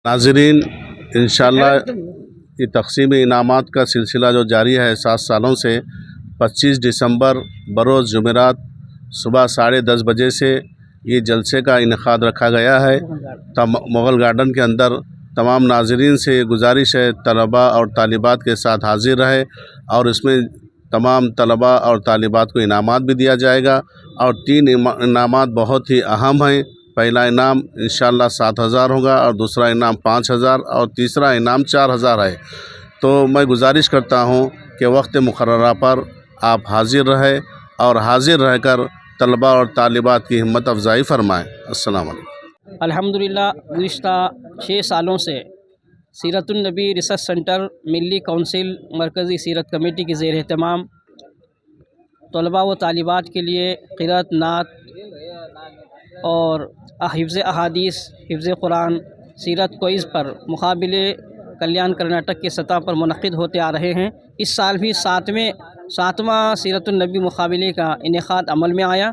नाज़रीन, इंशाअल्लाह ये तक़सीम इनामात का सिलसिला जो जारी है 7 सालों से 25 दिसंबर बरोज़ जुमेरात सुबह 10:30 बजे से ये जलसे का इनेकाद रखा गया है। मुग़ल गार्डन के अंदर तमाम नाज़रीन से गुजारिश है तलबा और तालिबात के साथ हाज़िर रहे और इसमें तमाम तलबा और तालिबात को इनामात भी दिया जाएगा और 3 इनामात बहुत ही अहम हैं। पहला इनाम इंशाअल्लाह 7,000 होगा और दूसरा इनाम 5,000 और तीसरा इनाम 4,000 है। तो मैं गुजारिश करता हूँ कि वक्त मुकर्ररा पर आप हाज़िर रहे और हाज़िर रहकर तलबा और तालिबात की हिम्मत अफ़ज़ाई फ़रमाएँ। अस्सलाम वालेकुम। अल्हम्दुलिल्लाह गुज़िश्ता 6 सालों से सीरतुन नबी रिसर्च सेंटर मिली काउंसिल मरकज़ी सीरत कमेटी के ज़ेर एहतमाम तलबा व तालिबात के लिए क़िरात नात और हिफ्ज़ अहादीस, हिफ्ज़ कुरान, सीरत क्विज़ पर मुक़ाबिले कल्याण कर्नाटक के सतह पर मुनक़्क़िद होते आ रहे हैं। इस साल भी सातवां सीरतुन नबी मुक़ाबिले का इनेकाद अमल में आया।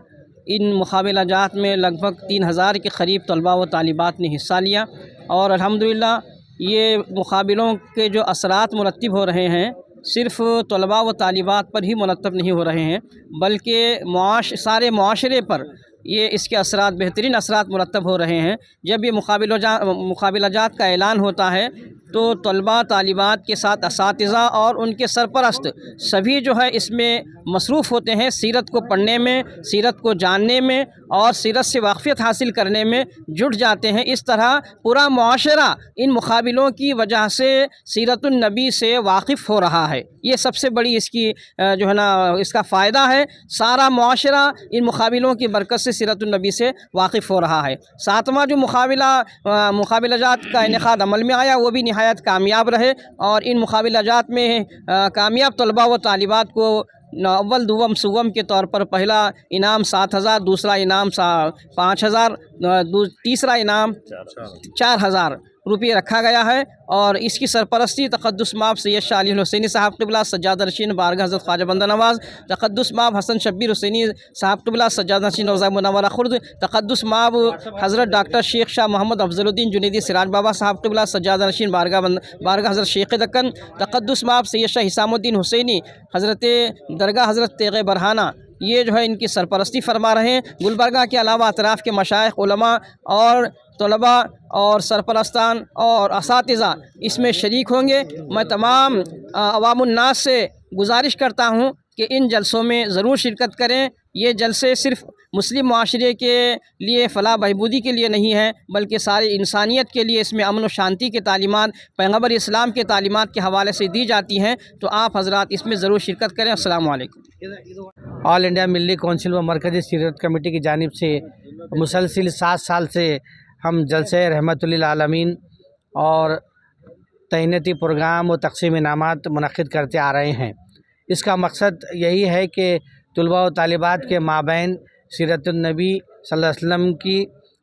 इन मुक़ाबिलाजात में लगभग 3,000 के क़रीब तलबा व तालिबात ने हिस्सा लिया और अल्हम्दुलिल्लाह ये मुक़ाबिलों के जो असरात मुरत्तिब हो रहे हैं सिर्फ़ तलबा व तालिबात पर ही मुरत्तब नहीं हो रहे हैं बल्कि सारे मुआशरे पर ये इसके असरात बेहतरीन असरात मुरत्तब हो रहे हैं। जब ये मुक़ाबिलाजात का ऐलान होता है तो तलबा तालिबात के साथ असातिज़ा और उनके सरपरस्त सभी जो है इसमें मसरूफ़ होते हैं, सीरत को पढ़ने में, सीरत को जानने में और सीरत से वाक़फ़ियत हासिल करने में जुट जाते हैं। इस तरह पूरा मुआशरा इन मुक़ाबिलों की वजह से सीरतुन नबी से वाक़िफ़ हो रहा है। ये सबसे बड़ी इसकी जो है ना इसका फ़ायदा है। सारा मुआशरा इन मुक़ाबिलों की बरकत से सीरतुन नबी से वाक़िफ़ हो रहा है। सातवां जो मुक़ाबिलाजात का इनेकाद अमल में आया वो भी निहायत कामयाब रहे और इन मुक़ाबिलाजात में कामयाब तलबा व तालिबात को अव्वल दुवम सुवम के तौर पर पहला इनाम 7,000, दूसरा इनाम 5,000, तीसरा इनाम 4,000 रुपये रखा गया है और इसकी सरपरस्ती तक़द्दुस माब सैयद शाह अली हुसैनी साहब क़िबला सज्जाद नशीन बारगाह हज़रत ख्वाजा बंदा नवाज़, तक़द्दुस माब हसन शब्बीर हुसैनी साहब क़िबला सज्जाद नशीन रोज़ा मुनव्वरा खुर्द, तक़द्दुस माब हज़रत डॉक्टर शेख शाह मोहम्मद अफ़ज़लुद्दीन जुनैदी सिराज बाबा साहब क़िबला सज्जाद नशीन बारगाह हज़रत शेख दक्कन, तक़द्दुस माब सैयद शाह हिसामुद्दीन हुसैनी हज़रत दरगाह हज़रत तेग़ बरहाना, ये जो है इनकी सरपरस्ती फरमा रहे हैं। गुलबर्गा के अलावा अतराफ़ के मशाइख़, उलमा और तलबा और सरपरस्तान और असातिज़ा इसमें शरीक होंगे। मैं तमाम अवामुन्नास से गुजारिश करता हूँ कि इन जलसों में ज़रूर शिरकत करें। ये जलसे सिर्फ़ मुस्लिम माशरे के लिए फ़लाह बहबूदी के लिए नहीं है बल्कि सारी इंसानियत के लिए इसमें अमन व शांति के तालीमात पैगम्बर इस्लाम के तालीमात के हवाले से दी जाती हैं। तो आप हज़रात इसमें ज़रूर शिरकत करें। अस्सलामु अलैकुम। ऑल इंडिया मिली काउंसिल व मरकज़ी सीरत कमेटी की जानिब से मुसलसिल 7 साल से हम जलसे रहमतुल लिल आलमीन और तहनीती प्रोग्राम व तक़सीम इनामात मुनक़्क़िद करते आ रहे हैं। इसका मकसद यही है कि तलबा व तालिबात के माबैन सीरतुन नबी सल्लल्लाहु अलैहि वसल्लम की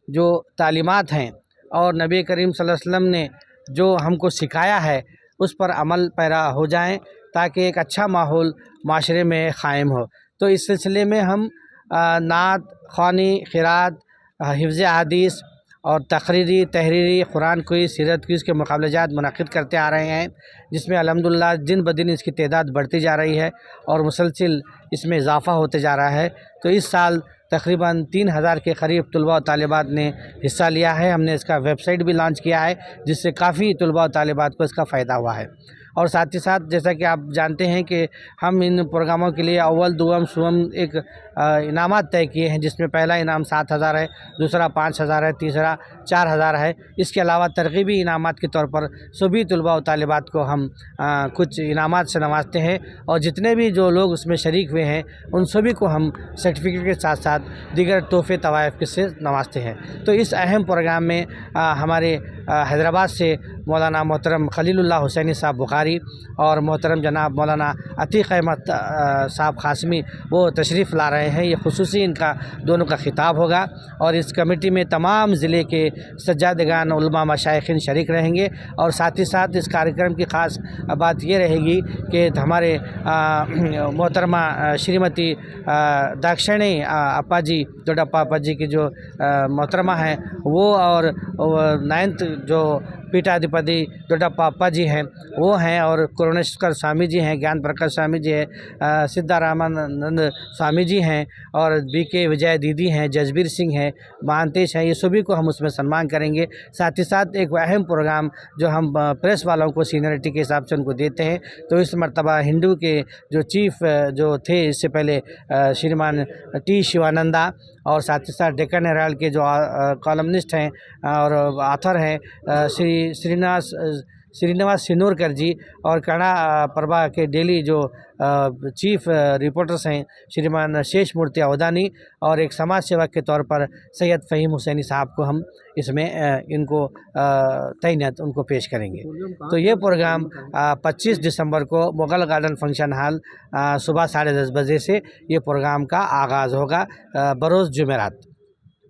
जो तालीमात हैं और नबी करीम सल्लल्लाहु अलैहि वसल्लम ने जो हमको सिखाया है उस पर अमल पैरा हो जाएं ताकि एक अच्छा माहौल माशरे में क़ायम हो। तो इस सिलसिले में हम नात ख़्वानी, क़िरात, हिफ्ज़ हदीस और तकरीरी तहरीरी कुरान क्विज़, सीरत क्विज़ के मुक़ाबलाजात मुनक़्क़िद करते आ रहे हैं जिसमें अल्हम्दुलिल्लाह दिन ब दिन इसकी तादाद बढ़ती जा रही है और मुसलसिल इसमें इजाफ़ा होते जा रहा है। तो इस साल तकरीबन 3,000 के करीब तलबा व तालिबात ने हिस्सा लिया है। हमने इसका वेबसाइट भी लॉन्च किया है जिससे काफ़ी तलबा व तालिबात को इसका फ़ायदा हुआ है। और साथ ही साथ जैसा कि आप जानते हैं कि हम इन प्रोग्रामों के लिए अव्वल दुवम सुवम एक इनामात तय किए हैं जिसमें पहला इनाम 7,000 है, दूसरा 5,000 है, तीसरा 4,000 है। इसके अलावा तरग़ीबी इनामात के तौर पर सभी तलबा व तालिबात को हम कुछ इनामात से नवाजते हैं और जितने भी जो लोग उसमें शरीक हुए हैं उन सभी को हम सर्टिफिकेट के साथ साथ दीगर तोहफ़े तवाइफ़ से नवाजते हैं। तो इस अहम प्रोग्राम में हमारे हैदराबाद से मौलाना मोहतरम खलीलुल्लाह हुसैनी साहब बुखारी और मोहतरम जनाब मौलाना अतीक़ अहमद साहब क़ासिमी वो तशरीफ़ ला रहे हैं। ये ख़ुसूसी इनका दोनों का ख़िताब होगा और इस कमेटी में तमाम ज़िले के सज्जादगान, उलमा, मशाइख़िन शरीक रहेंगे। और साथ ही साथ इस कार्यक्रम की ख़ास बात ये रहेगी कि हमारे मोहतरमा श्रीमती दाक्षिणी अपा जी, दोडप्पा अपा जी की जो मोहतरमा हैं वो और 9th जो पीठाधिपति डॉक्टर पापा जी हैं, वो हैं, और करुणेश्वर स्वामी जी हैं, ज्ञान प्रकाश स्वामी जी हैं, सिद्धारामानंद स्वामी जी हैं, और BK विजय दीदी हैं, जसबीर सिंह हैं, महांतेश हैं। ये सभी को हम उसमें सम्मान करेंगे। साथ ही साथ एक अहम प्रोग्राम जो हम प्रेस वालों को सीनियरिटी के हिसाब से उनको देते हैं, तो इस मर्तबा हिंदू के जो चीफ जो थे इससे पहले श्रीमान T शिवानंदा, और साथ ही साथ डेक्कन हेराल्ड के जो कॉलमनिस्ट हैं और ऑथर हैं श्रीनिवास सिनोरकर जी, और कन्नड़ा प्रभा के डेली जो चीफ रिपोर्टर्स हैं श्रीमान शेष मूर्ति अवधानी, और एक समाज सेवक के तौर पर सैयद फ़हीम हुसैनी साहब को हम इसमें इनको तैनात उनको पेश करेंगे। तो ये प्रोग्राम 25 दिसंबर को मुग़ल गार्डन फंक्शन हॉल सुबह 10:30 बजे से ये प्रोग्राम का आगाज़ होगा, बरोज़ जुमेरात।